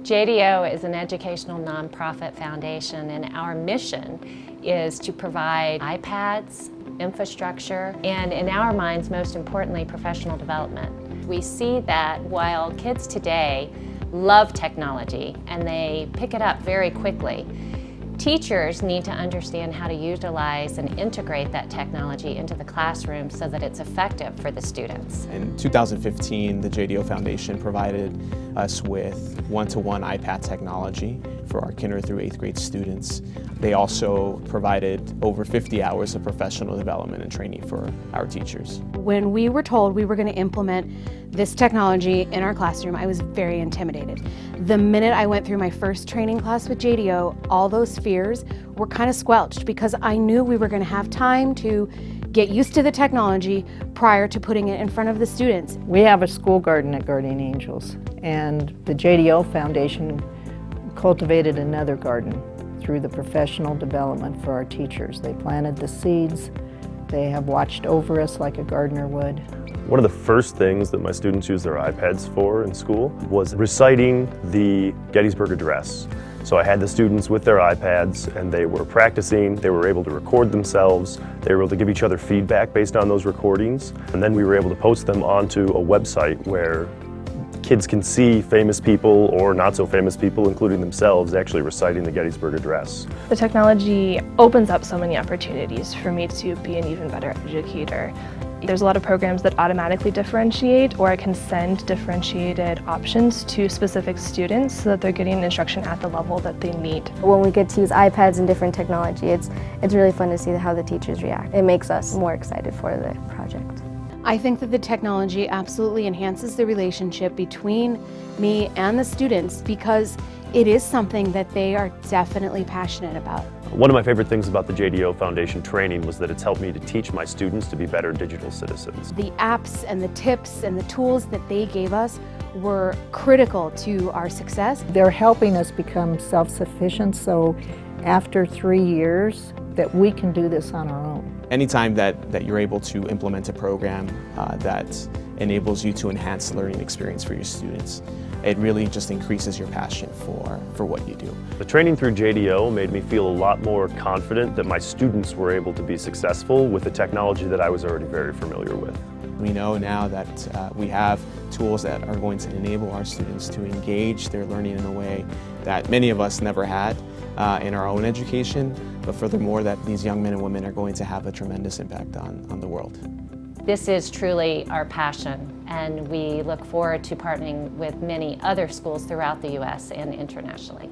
JDO is an educational nonprofit foundation, and our mission is to provide iPads, infrastructure, and in our minds, most importantly, professional development. We see that while kids today love technology and they pick it up very quickly, teachers need to understand how to utilize and integrate that technology into the classroom so that it's effective for the students. In 2015, the JDO Foundation provided us with one-to-one iPad technology for our kinder through 8th grade students. They also provided over 50 hours of professional development and training for our teachers. When we were told we were going to implement this technology in our classroom, I was very intimidated. The minute I went through my first training class with JDO, all those fears were kind of squelched because I knew we were going to have time to get used to the technology prior to putting it in front of the students. We have a school garden at Guardian Angels, and the JDO Foundation cultivated another garden through the professional development for our teachers. They planted the seeds. They have watched over us like a gardener would. One of the first things that my students use their iPads for in school was reciting the Gettysburg Address. So I had the students with their iPads and they were practicing, they were able to record themselves, they were able to give each other feedback based on those recordings, and then we were able to post them onto a website where kids can see famous people or not so famous people, including themselves, actually reciting the Gettysburg Address. The technology opens up so many opportunities for me to be an even better educator. There's a lot of programs that automatically differentiate, or I can send differentiated options to specific students so that they're getting instruction at the level that they need. When we get to use iPads and different technology, it's really fun to see how the teachers react. It makes us more excited for the project. I think that the technology absolutely enhances the relationship between me and the students because it is something that they are definitely passionate about. One of my favorite things about the JDO Foundation training was that it's helped me to teach my students to be better digital citizens. The apps and the tips and the tools that they gave us were critical to our success. They're helping us become self-sufficient, so after 3 years that we can do this on our own. Anytime that you're able to implement a program that enables you to enhance the learning experience for your students, it really just increases your passion for what you do. The training through JDO made me feel a lot more confident that my students were able to be successful with the technology that I was already very familiar with. We know now that we have tools that are going to enable our students to engage their learning in a way that many of us never had in our own education, but furthermore that these young men and women are going to have a tremendous impact on the world. This is truly our passion, and we look forward to partnering with many other schools throughout the U.S. and internationally.